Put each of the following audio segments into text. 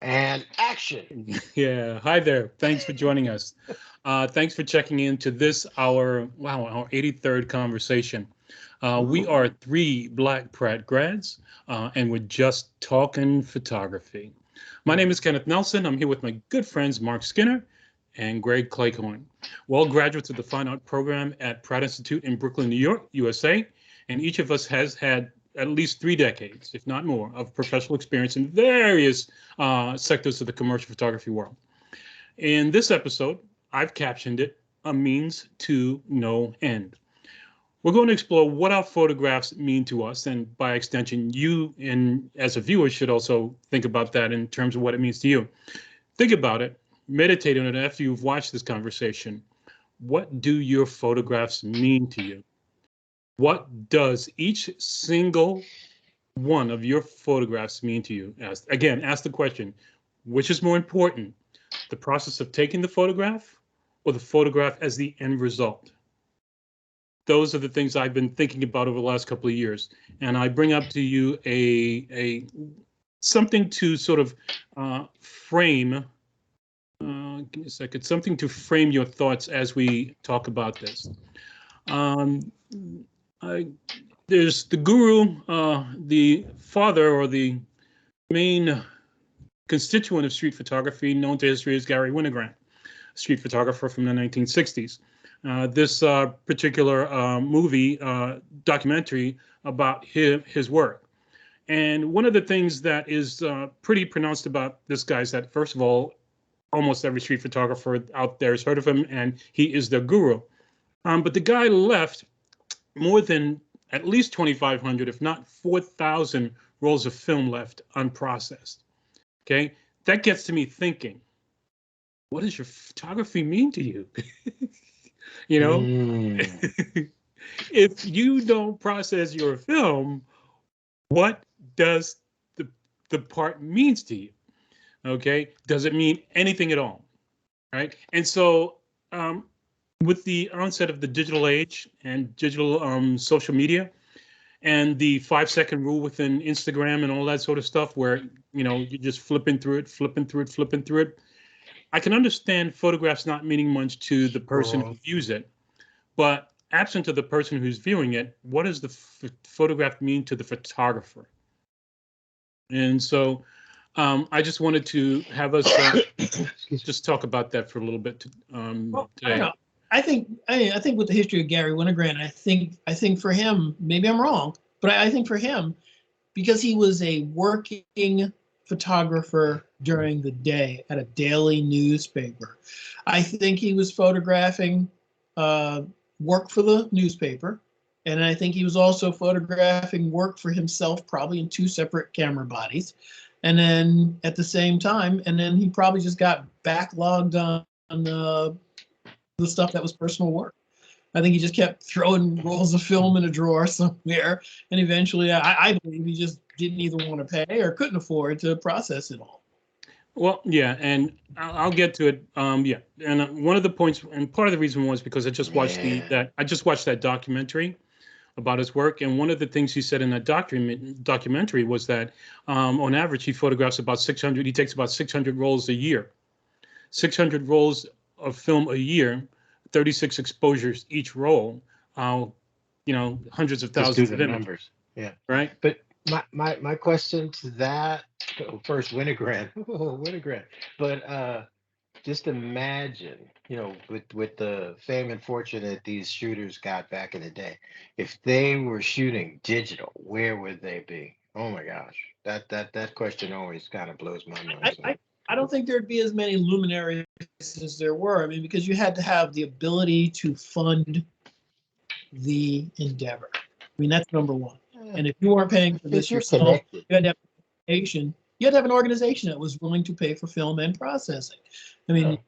And action. Yeah, hi there. Thanks for joining us. Thanks for checking in to this our 83rd conversation. We Ooh. are three Black Pratt grads, and we're just talking photography. My name is Kenneth Nelson. I'm here with my good friends Mark Skinner and Greg Claycorn. We're all graduates of the Fine Art Program at Pratt Institute in Brooklyn, New York, USA, and each of us has had at least 3 decades, if not more, of professional experience in various sectors of the commercial photography world. In this episode, I've captioned it A Means to No End. We're going to explore what our photographs mean to us, and by extension, you and as a viewer should also think about that in terms of what it means to you. Think about it, meditate on it after you've watched this conversation. What do your photographs mean to you? What does each single one of your photographs mean to you? Ask the question, which is more important, the process of taking the photograph or the photograph as the end result? Those are the things I've been thinking about over the last couple of years. And I bring up to you a something to sort of frame, give me a second, something to frame your thoughts as we talk about this. Um, I, there's the guru, the father or the main constituent of street photography, known to history as Gary Winogrand, a street photographer from the 1960s. This particular movie, documentary about his work. And one of the things that is pretty pronounced about this guy is that, first of all, almost every street photographer out there has heard of him, and he is the guru. But the guy left more than at least 2,500, if not 4,000 rolls of film left unprocessed. Okay, that gets to me thinking, what does your photography mean to you? You know, if you don't process your film, what does the part means to you? Okay, does it mean anything at all? Right, and so with the onset of the digital age and digital social media and the 5-second rule within Instagram and all that sort of stuff, where you're just flipping through it. I can understand photographs not meaning much to the person who views it, but absent of the person who's viewing it, what does the photograph mean to the photographer? And so I just wanted to have us just talk about that for a little bit today. I think with the history of Gary Winogrand, I think for him, maybe I'm wrong, but I think for him, because he was a working photographer during the day at a daily newspaper, I think he was photographing work for the newspaper, and I think he was also photographing work for himself, probably in 2 separate camera bodies, and then at the same time, and then he probably just got backlogged on the stuff that was personal work. I think he just kept throwing rolls of film in a drawer somewhere, and eventually, I believe he just didn't either want to pay or couldn't afford to process it all. Well, yeah, and I'll get to it. Yeah, and one of the points, and part of the reason was because I just watched that documentary about his work, and one of the things he said in that documentary was that on average he photographs about 600. He takes about 600 rolls a year, 600 rolls of film a year, 36 exposures each roll. Hundreds of thousands Just do of the images. numbers. Yeah. Right. But my question to that, first, Winogrand, Winogrand. But just imagine, with the fame and fortune that these shooters got back in the day, if they were shooting digital, where would they be? Oh my gosh, that question always kind of blows my mind. I don't think there'd be as many luminaries as there were. I mean, because you had to have the ability to fund the endeavor. I mean, that's number one. And if you weren't paying for this yourself, you had to have an organization that was willing to pay for film and processing. I mean,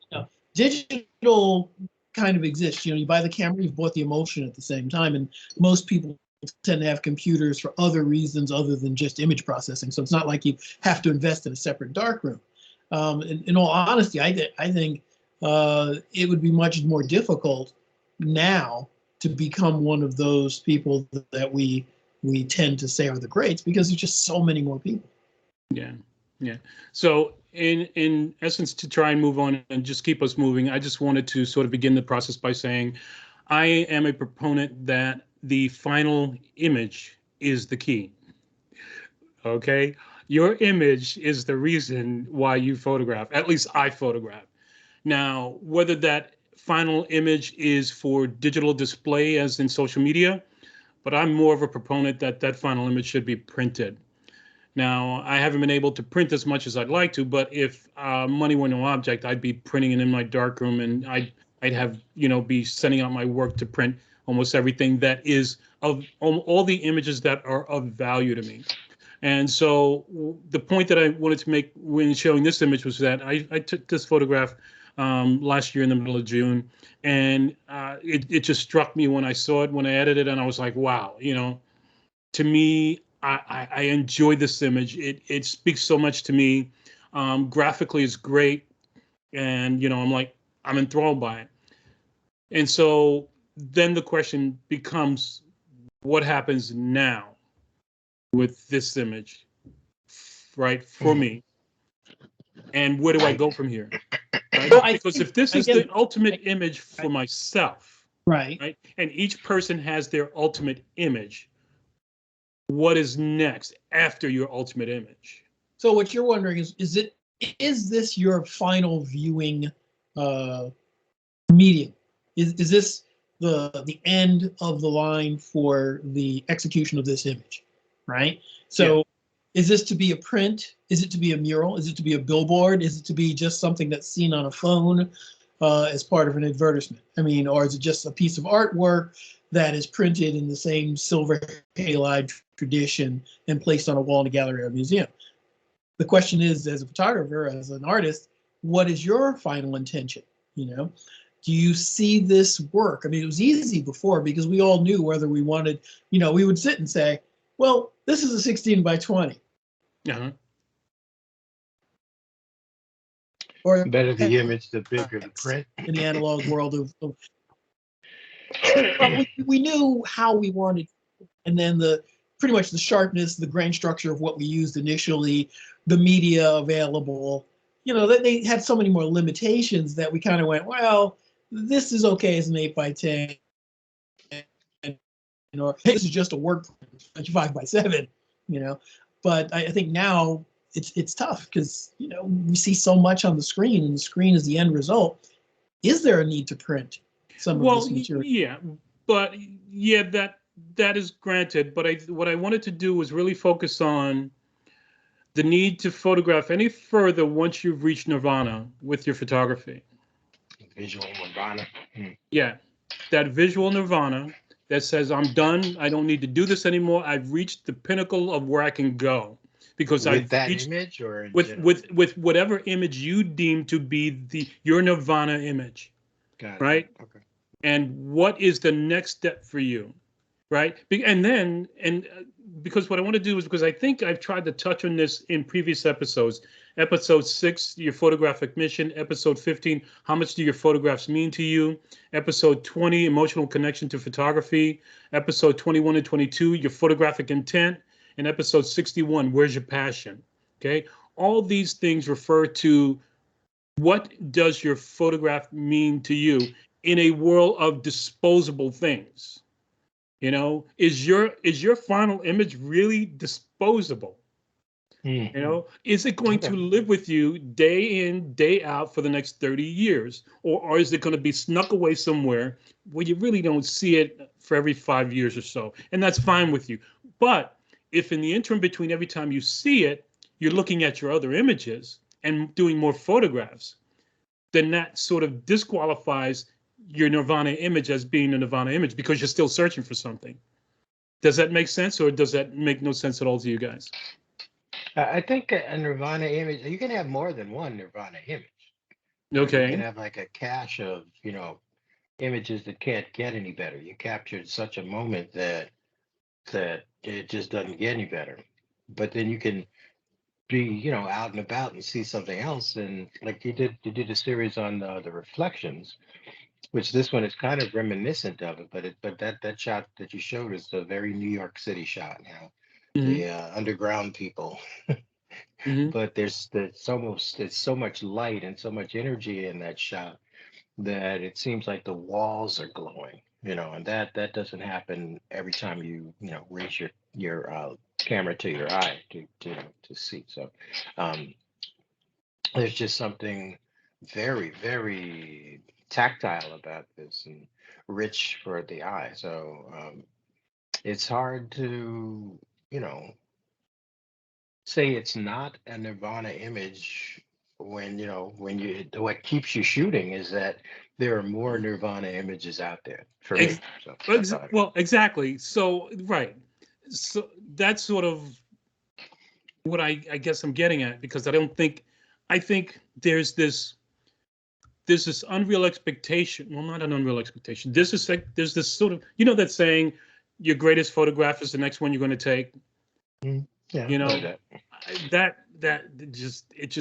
digital kind of exists. You buy the camera, you've bought the emotion at the same time, and most people tend to have computers for other reasons other than just image processing. So it's not like you have to invest in a separate darkroom. In all honesty, I think it would be much more difficult now to become one of those people that we we tend to say are the greats because there's just so many more people. Yeah, yeah. So in essence, to try and move on and just keep us moving, I just wanted to sort of begin the process by saying I am a proponent that the final image is the key. Okay, your image is the reason why you photograph. At least I photograph. Now, whether that final image is for digital display, as in social media, but I'm more of a proponent that that final image should be printed. Now, I haven't been able to print as much as I'd like to, but if money were no object, I'd be printing it in my darkroom, and I'd have, be sending out my work to print almost everything that is of all the images that are of value to me. And so the point that I wanted to make when showing this image was that I took this photograph last year in the middle of June, and it just struck me when I saw it, when I edited it, and I was like, wow, to me, I enjoyed this image. It speaks so much to me. Graphically, it's great, and I'm enthralled by it. And so then the question becomes, what happens now with this image, right? For me, and where do I go from here? Right? Well, Because if this is the ultimate image for myself, right, and each person has their ultimate image, what is next after your ultimate image? So what you're wondering is this your final viewing medium? Is this the end of the line for the execution of this image, right? So is this to be a print? Is it to be a mural? Is it to be a billboard? Is it to be just something that's seen on a phone as part of an advertisement? I mean, or is it just a piece of artwork that is printed in the same silver halide tradition and placed on a wall in a gallery or a museum? The question is, as a photographer, as an artist, what is your final intention? Do you see this work? I mean, it was easy before because we all knew whether we wanted, we would sit and say, well, this is a 16 by 20. Uh-huh. Or better the image, the bigger the print. in the analog world of we knew how we wanted, and then pretty much the sharpness, the grain structure of what we used initially, the media available, they had so many more limitations that we kind of went, well, this is okay as an 8 by 10, or hey, this is just a work 5 by 7, But I think now it's tough because we see so much on the screen, and the screen is the end result. Is there a need to print some of this material? Yeah, but that is granted. But what I wanted to do was really focus on the need to photograph any further once you've reached nirvana with your photography. Visual nirvana. Yeah, that visual nirvana that says I'm done. I don't need to do this anymore. I've reached the pinnacle of where I can go because With that image, or with whatever image you deem to be your nirvana image. Got it. Right? Okay. And what is the next step for you? Right? And because what I want to do is, because I think I've tried to touch on this in previous episodes. Episode 6, your photographic mission. Episode 15, how much do your photographs mean to you? Episode 20, emotional connection to photography. Episode 21 and 22, your photographic intent. And episode 61, where's your passion? Okay. All these things refer to what does your photograph mean to you in a world of disposable things. Is your final image really disposable? Is it going to live with you day in, day out for the next 30 years? Or is it going to be snuck away somewhere where you really don't see it for every 5 years or so? And that's fine with you. But if in the interim between every time you see it, you're looking at your other images and doing more photographs, then that sort of disqualifies your nirvana image as being a nirvana image because you're still searching for something. Does that make sense, or does that make no sense at all to you guys? I think a nirvana image, you can have more than one nirvana image. Okay. You can have like a cache of, images that can't get any better. You captured such a moment that it just doesn't get any better. But then you can be, out and about and see something else. And like you did a series on the reflections. which this one is kind of reminiscent of it, but that shot that you showed is a very New York City shot, you know, Hmm. the underground people. Hmm. But there's so much light and so much energy in that shot that it seems like the walls are glowing, you know, and that doesn't happen every time you know raise your camera to your eye to see. So um, there's just something very, very tactile about this and rich for the eye. So it's hard to, you know, say it's not a Nirvana image when, you know, when you, what keeps you shooting is that there are more Nirvana images out there for me. Ex- So that's how I feel. well, exactly. So, right. So that's sort of what I guess I'm getting at, because I think there's this unreal expectation. Well, not an unreal expectation. There's this sort of, you know, that saying, your greatest photograph is the next one you're going to take. Mm, yeah, You know know, that.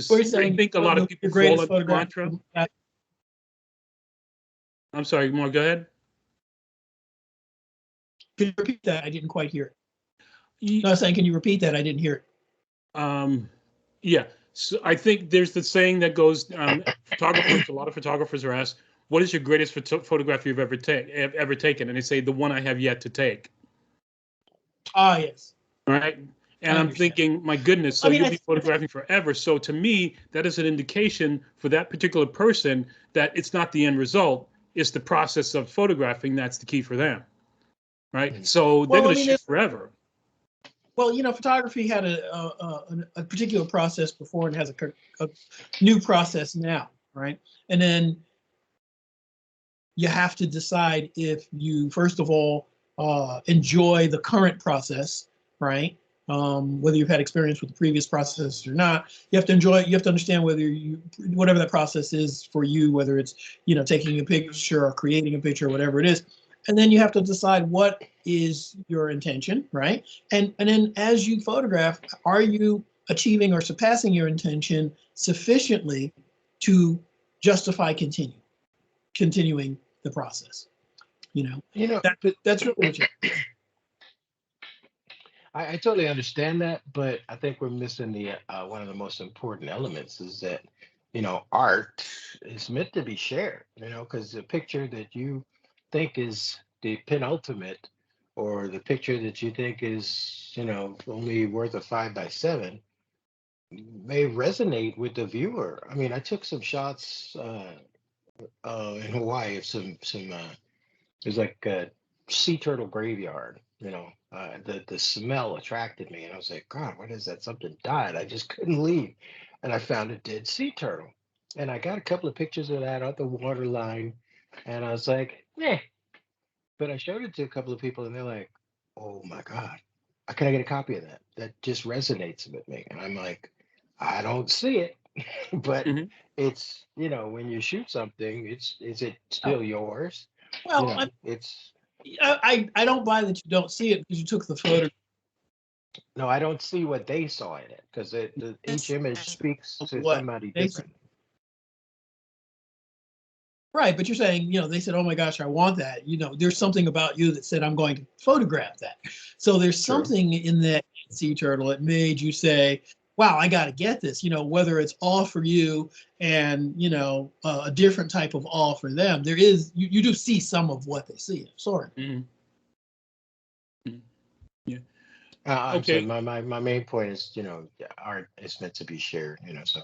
What are you I saying? think a lot of people Your fall greatest into the photograph? mantra. I'm sorry, more. Go ahead. Can you repeat that? I didn't quite hear it. Ye- No, I was saying, can you repeat that? I didn't hear it. Yeah. So I think there's the saying that goes, photographers, a lot of photographers are asked, what is your greatest photograph you've ever taken? And they say, the one I have yet to take. Ah, yes, Right. I And I'm understand. thinking, my goodness, so I mean, you'll be photographing forever. So to me, that is an indication for that particular person that it's not the end result, it's the process of photographing that's the key for them. Right. Mm. So they're well, I going to mean, shoot forever. well, you know, photography had a particular process before and has a new process now, right? And then you have to decide if you, first of all, enjoy the current process, right? Whether you've had experience with the previous process or not, you have to enjoy it. You have to understand whether you, whatever that process is for you, whether it's, you know, taking a picture or creating a picture, or whatever it is. And then you have to decide what is your intention, right? And then as you photograph, are you achieving or surpassing your intention sufficiently to justify continuing the process? You know, You know, that but that's really what you. I totally understand that, but I think we're missing the one of the most important elements is that, you know, art is meant to be shared, you know, because the picture that you think is the penultimate or the picture that you think is, you know, only worth a 5 by 7 may resonate with the viewer. I mean, I took some shots in Hawaii of there's like a sea turtle graveyard, you know. The smell attracted me, and I was like, God, what is that? Something died. I just couldn't leave, and I found a dead sea turtle, and I got a couple of pictures of that on the water line, and I was like, yeah. But I showed it to a couple of people, and they're like, oh my God, can I get a copy of that? That just resonates with me, and I'm like, I don't see it, but Hmm. it's, you know, when you shoot something, is it Oh, still yours? You well, know, it's I don't buy that you don't see it because you took the photo. no, I don't see what they saw in it because each image speaks to What somebody they see. different. Right, but you're saying, you know, they said, "Oh my gosh, I want that." You know, there's something about you that said, "I'm going to photograph that." So there's True. something in that sea turtle that made you say, "Wow, I got to get this." You know, whether it's all for you and, you know, a different type of all for them. There is you do see some of what they see. Sorry. Hmm. Yeah. I'm sorry. Okay. My main point is, you know, art is meant to be shared. You know, so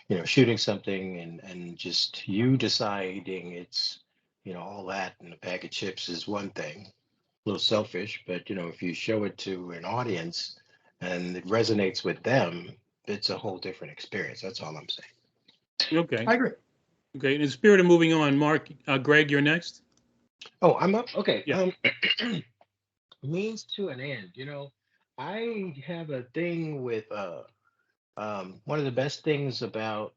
you know, shooting something and just you deciding it's, you know, all that and a bag of chips is one thing, a little selfish, but you know, if you show it to an audience and it resonates with them, it's a whole different experience. That's all I'm saying. Okay. I agree. Okay. In the spirit of moving on, Mark, Greg, you're next. Oh, I'm up. Okay. Yeah. Means to an end. You know, I have a thing with one of the best things about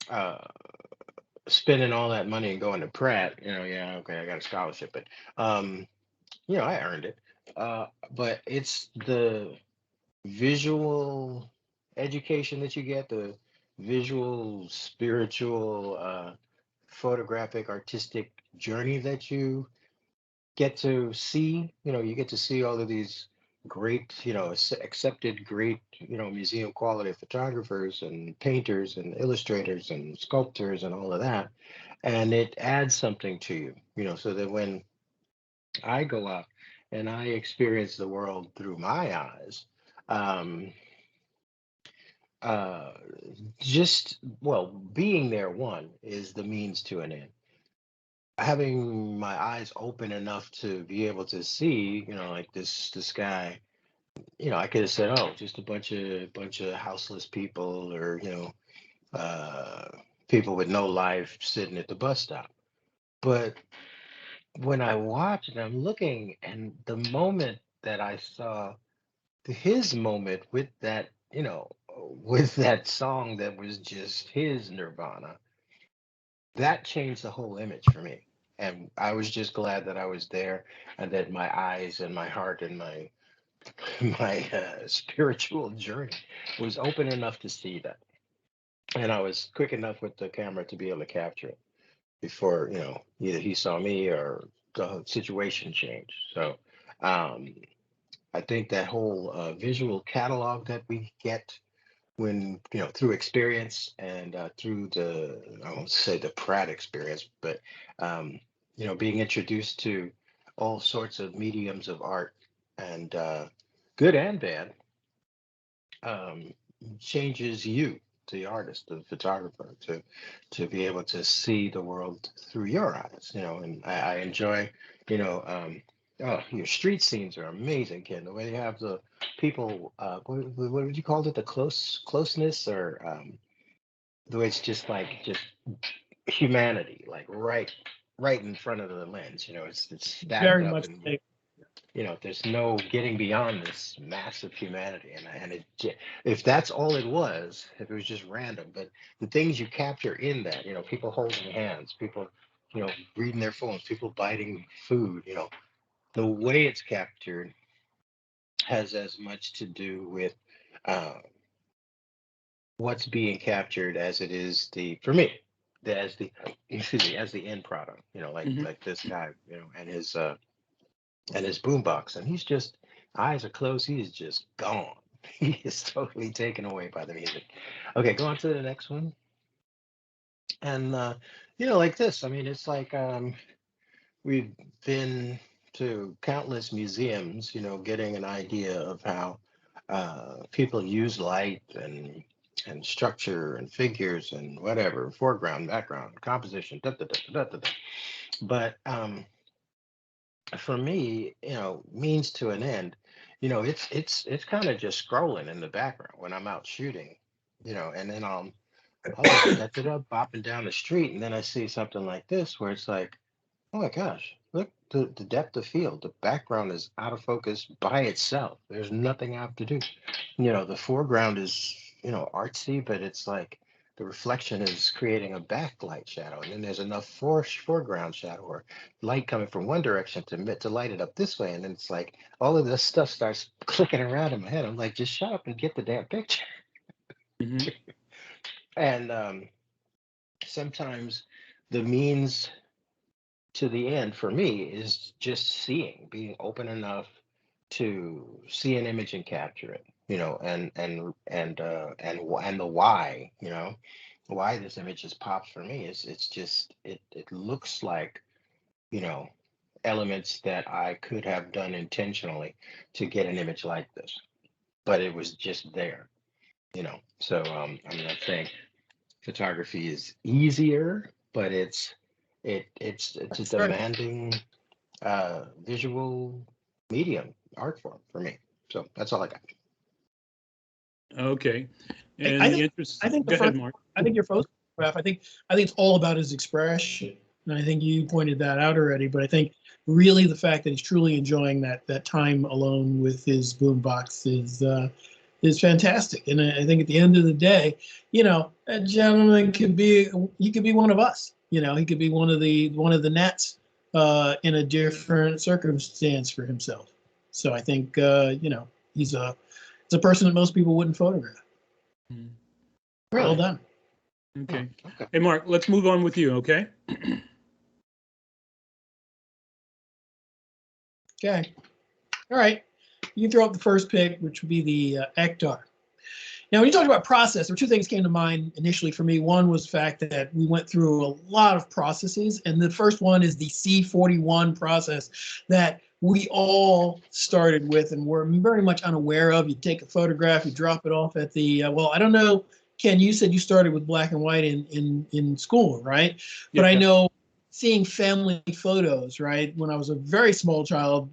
uh spending all that money and going to Pratt, you know, yeah, okay, I got a scholarship, but you know, I earned it. But it's the visual education that you get, the visual spiritual photographic artistic journey that you get to see. You get to see all of these great, accepted great, museum quality photographers and painters and illustrators and sculptors and all of that. And it adds something to you, so that when I go out and I experience the world through my eyes, um, uh, well, being there, one, is the means to an end. Having my eyes open enough to be able to see, like this guy, I could have said, oh, just a bunch of houseless people, or uh, people with no life sitting at the bus stop. But when I watch and I'm looking, and the moment that I saw his moment with that, with that song that was just his Nirvana, that changed the whole image for me. And I was just glad that I was there, and that my eyes and my heart and my my spiritual journey was open enough to see that, and I was quick enough with the camera to be able to capture it before, either he saw me or the situation changed. So um, I think that whole visual catalog that we get when, through experience, and through I won't say the Pratt experience, but um, being introduced to all sorts of mediums of art, and good and bad, um, changes you, the artist, the photographer, to be able to see the world through your eyes. And I enjoy, you know, um, oh, your street scenes are amazing, Ken. The way they have the people, what would you call it? The closeness, or the way it's just like just humanity, like right in front of the lens. It's stacked Very up, much. and there's no getting beyond this massive humanity. And if that's all it was, if it was just random, but the things you capture in that, people holding hands, people, reading their phones, people biting food, the way it's captured has as much to do with uh, what's being captured as it is for me, as the excuse me, as the end product. Like Hmm. this guy, and his boombox, and he's just, eyes are closed. He is just gone. He is totally taken away by the music. Okay, go on to the next one. And like this. I mean, it's like we've been to countless museums, getting an idea of how people use light, and structure and figures and whatever, foreground, background, composition, da, da, da, da, da, da. But for me, means to an end. It's kind of just scrolling in the background when I'm out shooting, and then I'll just set it up, bopping down the street, and then I see something like this where it's like, oh my gosh, look, the depth of field. The background is out of focus by itself. There's nothing I have to do. The foreground is, artsy, but it's like the reflection is creating a backlight shadow. And then there's enough foreground shadow, or light coming from one direction to light it up this way. And then it's like all of this stuff starts clicking around in my head. I'm like, just shut up and get the damn picture. Hmm. And sometimes the means to the end for me is just seeing, being open enough to see an image and capture it, and the why, why this image just pops for me is, it's just, it looks like, you know elements that I could have done intentionally to get an image like this, but it was just there. So I'm not saying photography is easier, but it's a Sure. demanding visual medium, art form for me. So that's all I got. Okay. I, And I the think interest, I think the go ahead, first Mark. I think your photograph. I think it's all about his expression, and I think you pointed that out already. But I think really the fact that he's truly enjoying that time alone with his boombox is fantastic. And I think at the end of the day, a gentleman he could be one of us. He could be one of the Nets in a different circumstance for himself. So I think he's a person that most people wouldn't photograph. Mhm. Well Really? done. Okay. Okay. Hey, Mark, let's move on with you, okay? Okay. All right. You can throw up the first pick, which would be the Ektar. Now, when you talked about process, there were two things came to mind initially for me. One was the fact that we went through a lot of processes, and the first one is the C41 process that we all started with and were very much unaware of. You take a photograph, you drop it off at the, well, I don't know, Ken, you said you started with black and white in school, right? But I Yep. know seeing family photos, right? When I was a very small child,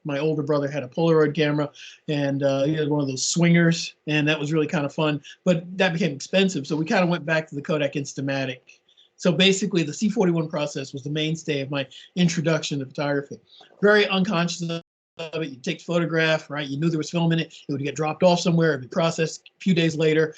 my older brother had a Polaroid camera, and he had one of those swingers, and that was really kind of fun. But that became expensive, so we kind of went back to the Kodak Instamatic. So basically, the C41 process was the mainstay of my introduction to photography. Very unconscious of it. You take a photograph, right? You knew there was film in it. It would get dropped off somewhere. It'd be processed a few days later.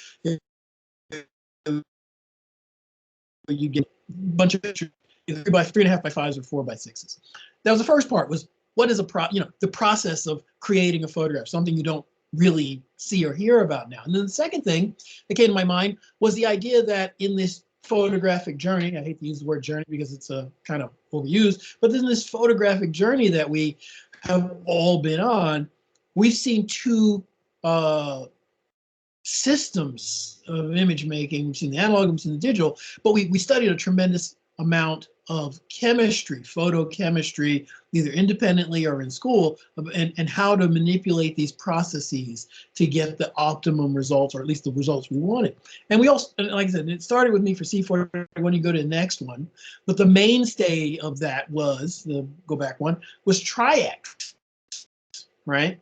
You get a bunch of pictures, either 3.5 by 5s or 4x6s. That was the first part. Was what is the process of creating a photograph, something you don't really see or hear about now. And then the second thing that came to my mind was the idea that in this photographic journey, I hate to use the word journey because it's a kind of overused, but in this photographic journey that we have all been on, we've seen two systems of image making. We've seen the analog, we've seen the digital, but we studied a tremendous amount of chemistry, photochemistry, either independently or in school, and how to manipulate these processes to get the optimum results, or at least the results we wanted. And we also, like I said, it started with me for C4 when you go to the next one, but the mainstay of that was, the go back one, was Tri-X, right?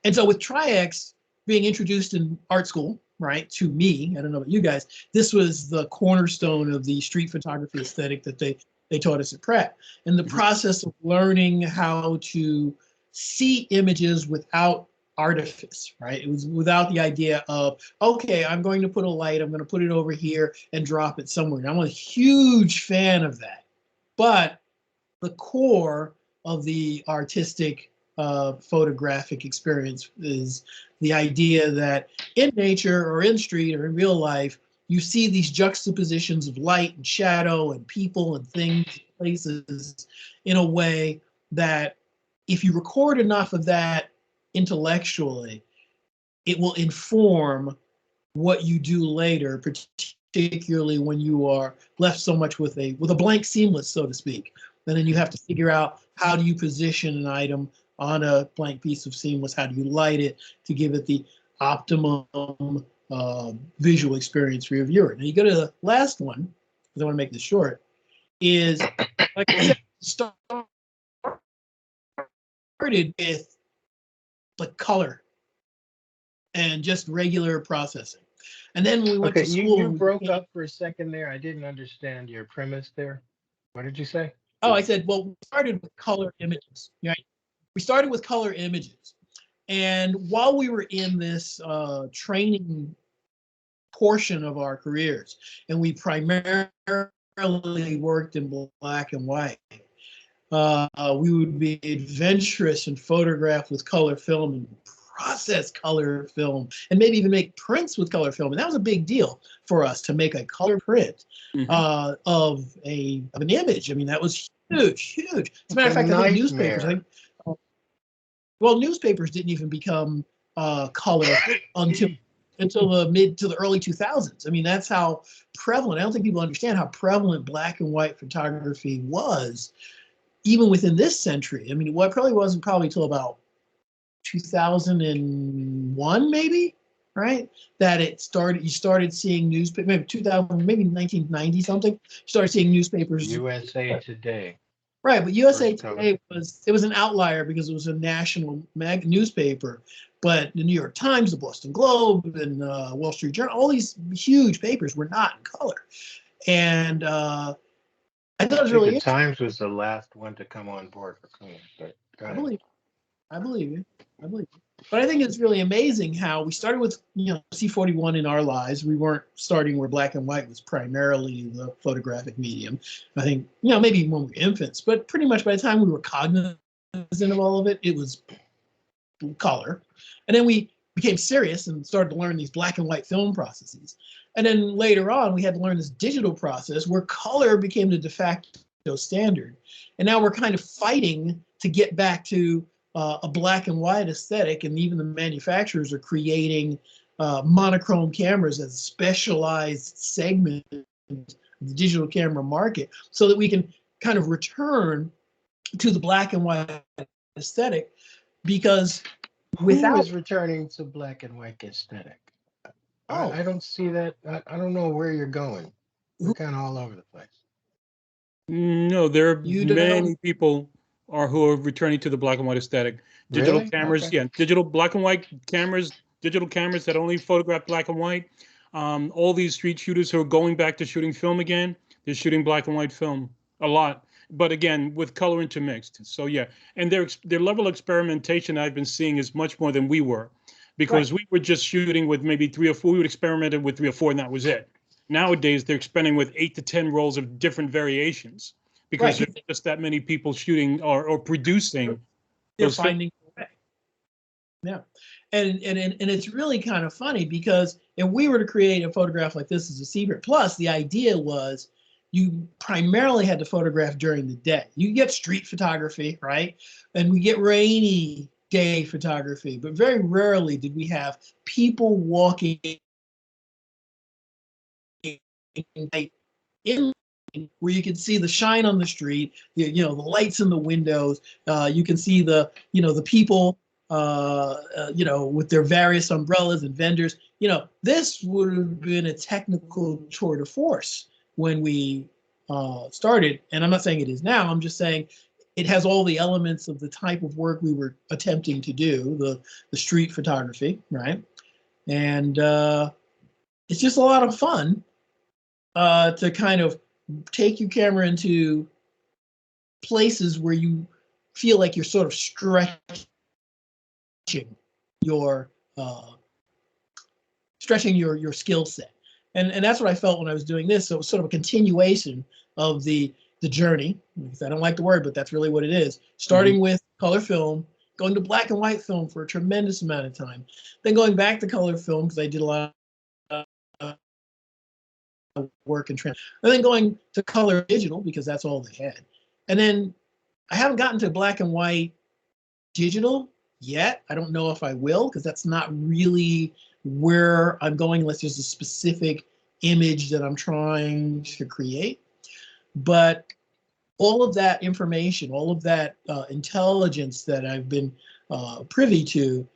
And so with Tri-X being introduced in art school, right, to me, I don't know about you guys, this was the cornerstone of the street photography aesthetic that they taught us at Pratt. And the process of learning how to see images without artifice, right? It was without the idea of, okay, I'm going to put a light, I'm going to put it over here and drop it somewhere. And I'm a huge fan of that. But the core of the artistic photographic experience is the idea that in nature or in street or in real life, you see these juxtapositions of light and shadow and people and things, and places in a way that if you record enough of that intellectually, it will inform what you do later, particularly when you are left so much with a blank seamless, so to speak. And then you have to figure out, how do you position an item on a blank piece of seamless? How do you light it to give it the optimum visual experience for your viewer? Now you go to the last one, because I want to make this short, is, like I said, started with the color and just regular processing. And then when we went Okay, to school, you and we broke became, up for a second there. I didn't understand your premise there. What did you say? oh, I said, well, we started with color images. Right? We started with color images. And while we were in this training portion of our careers, and we primarily worked in black and white, we would be adventurous and photograph with color film and process color film, and maybe even make prints with color film. And that was a big deal for us, to make a color print of an image. I mean, that was huge, huge. As a matter of It's a fact, I think newspapers, nightmare. well, newspapers didn't even become color until the early 2000s. I mean, that's how prevalent. I don't think people understand how prevalent black and white photography was, even within this century. I mean, what probably wasn't probably till about 2001, maybe, right? That it started. You started seeing newspaper, maybe 2000, maybe 1990 something. You started seeing newspapers. USA Today, Right, but USA first color. Today was an outlier because it was a national newspaper. But the New York Times, the Boston Globe, and Wall Street Journal, all these huge papers were not in color. And I thought it I was think really the interesting. Times was the last one to come on board for color. But go I ahead. believe, I believe it. I believe it. But I think it's really amazing how we started with C41 in our lives. We weren't starting where black and white was primarily the photographic medium. I think maybe when we were infants, but pretty much by the time we were cognizant of all of it, it was color. And then we became serious and started to learn these black and white film processes. And then later on, we had to learn this digital process where color became the de facto standard. And now we're kind of fighting to get back to a black and white aesthetic, and even the manufacturers are creating monochrome cameras as a specialized segment of the digital camera market, so that we can kind of return to the black and white aesthetic. Because Who is returning to black and white aesthetic? Oh, I don't see that. I don't know where you're going. We're who, kind of all over the place. No, there are you many don't? people who are returning to the black and white aesthetic. Digital Really? cameras, Okay. yeah, digital black and white cameras, digital cameras that only photograph black and white. All these street shooters who are going back to shooting film again, they're shooting black and white film a lot, but again with color intermixed. So yeah, and their level of experimentation I've been seeing is much more than we were, Right. because we were just shooting with maybe 3 or 4. We would experimented with 3 or 4, and that was it. Nowadays, they're experimenting with 8 to 10 rolls of different variations, because Right. there's just that many people shooting or producing They're those films. finding a way. Yeah. And it's really kind of funny, because if we were to create a photograph like this as a secret, plus the idea was you primarily had to photograph during the day. You get street photography, right? And we get rainy day photography, but very rarely did we have people walking in where you can see the shine on the street, the lights in the windows. You can see the people, with their various umbrellas and vendors. This would have been a technical tour de force when we started. And I'm not saying it is now. I'm just saying it has all the elements of the type of work we were attempting to do, the street photography, right? And it's just a lot of fun to kind of take your camera into places where you feel like you're sort of stretching your your skill set, and that's what I felt when I was doing this. So it was sort of a continuation of the journey. I don't like the word, but that's really what it is. Starting with color film, going to black and white film for a tremendous amount of time, then going back to color film because I did a lot of work and trans, and then going to color digital because that's all they had. And then I haven't gotten to black and white digital yet. I don't know if I will, because that's not really where I'm going unless there's a specific image that I'm trying to create. But all of that information, all of that intelligence that I've been privy to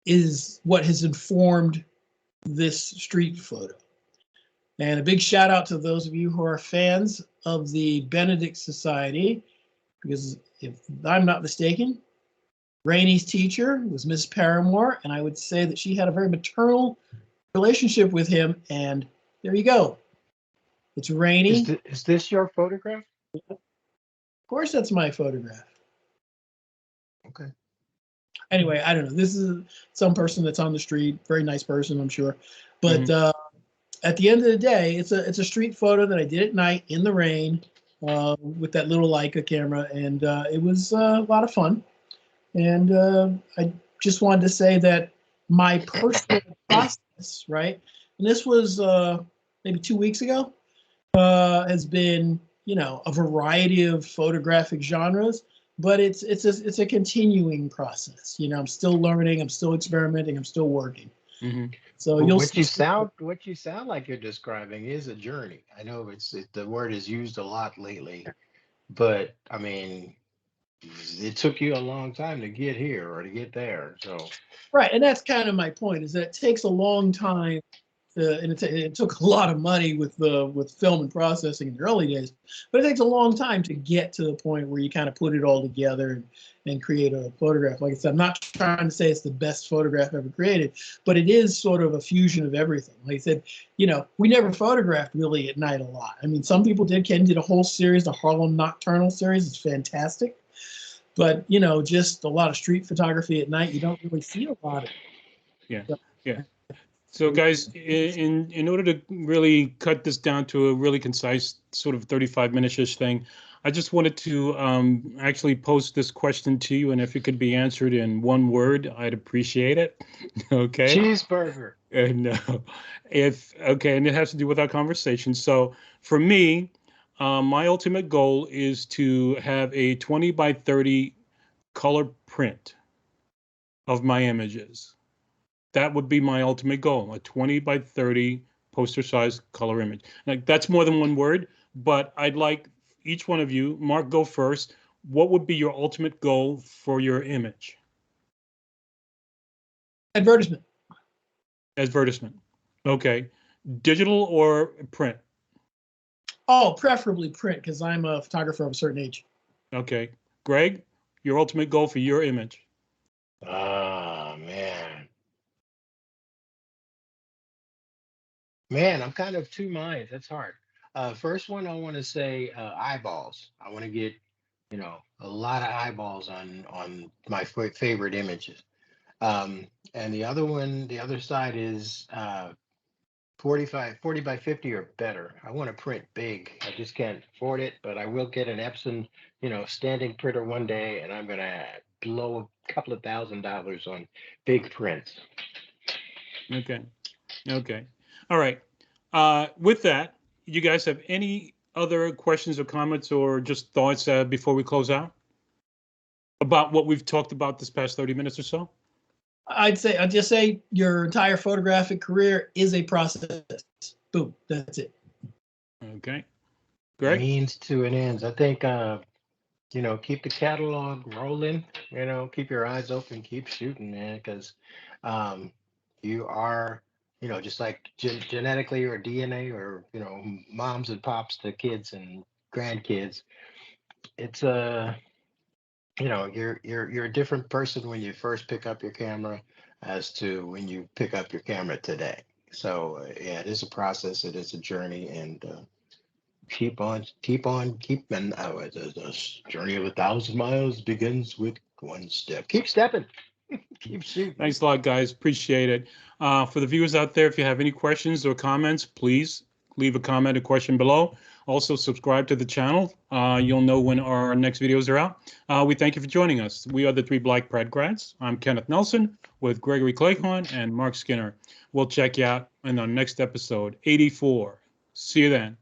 is what has informed this street photo. And a big shout out to those of you who are fans of the Benedict Society, because if I'm not mistaken, Rainie's teacher was Miss Paramore, and I would say that she had a very maternal relationship with him. And there you go. It's Rainie. Is this your photograph? Of course, that's my photograph. Okay. Anyway, I don't know. This is some person that's on the street, very nice person, I'm sure. But at the end of the day, it's a street photo that I did at night in the rain with that little Leica camera, and it was a lot of fun. And I just wanted to say that my personal process, right, and this was maybe 2 weeks ago, has been a variety of photographic genres, but it's a continuing process. I'm still learning, I'm still experimenting, I'm still working. So Well, you'll what you see. sound like you're describing is a journey. I know the word is used a lot lately, but I mean, it took you a long time to get here or to get there. So Right, and that's kind of my point, is that it takes a long time and it took a lot of money with film and processing in the early days, but it takes a long time to get to the point where you kind of put it all together and create a photograph. Like I said, I'm not trying to say it's the best photograph ever created, but it is sort of a fusion of everything. Like I said, we never photographed really at night a lot. I mean, some people did. Ken did a whole series, the Harlem Nocturnal series. It's fantastic. But, just a lot of street photography at night, you don't really see a lot of it. Yeah, yeah. So guys, in order to really cut this down to a really concise sort of 35 minutes-ish thing, I just wanted to actually post this question to you, and if it could be answered in one word, I'd appreciate it. Okay. Cheeseburger. No, if okay, and it has to do with our conversation. So for me, my ultimate goal is to have a 20 by 30 color print of my images. That would be my ultimate goal, a 20 by 30 poster size color image. Like that's more than one word, but I'd like each one of you, Mark, go first. What would be your ultimate goal for your image? Advertisement. Advertisement. Okay. Digital or print? Oh, preferably print because I'm a photographer of a certain age. Okay. Greg, your ultimate goal for your image? Ah, man. Man, I'm kind of two minds. That's hard. First one, I want to say eyeballs. I want to get, a lot of eyeballs on my favorite images. And the other one, the other side is 40 by 50 or better. I want to print big. I just can't afford it, but I will get an Epson, standing printer one day, and I'm gonna blow a couple of $1,000s on big prints. Okay. Okay. All right. With that, you guys have any other questions or comments or just thoughts before we close out about what we've talked about this past 30 minutes or so? I'd just say your entire photographic career is a process. Boom, that's it. Okay. Greg? Means to an ends. I think keep the catalog rolling, keep your eyes open, keep shooting, man, because you are, just like genetically or DNA or, moms and pops to kids and grandkids. It's you're a different person when you first pick up your camera as to when you pick up your camera today. So yeah, it is a process, it is a journey, and keep on. The journey of 1,000 miles begins with one step. Keep stepping. Keep shooting. Thanks a lot, guys. Appreciate it. For the viewers out there, if you have any questions or comments, please leave a comment or question below. Also, subscribe to the channel. You'll know when our next videos are out. We thank you for joining us. We are the Three Black Pratt Grads. I'm Kenneth Nelson with Gregory Cleghorn and Mark Skinner. We'll check you out in our next episode, 84. See you then.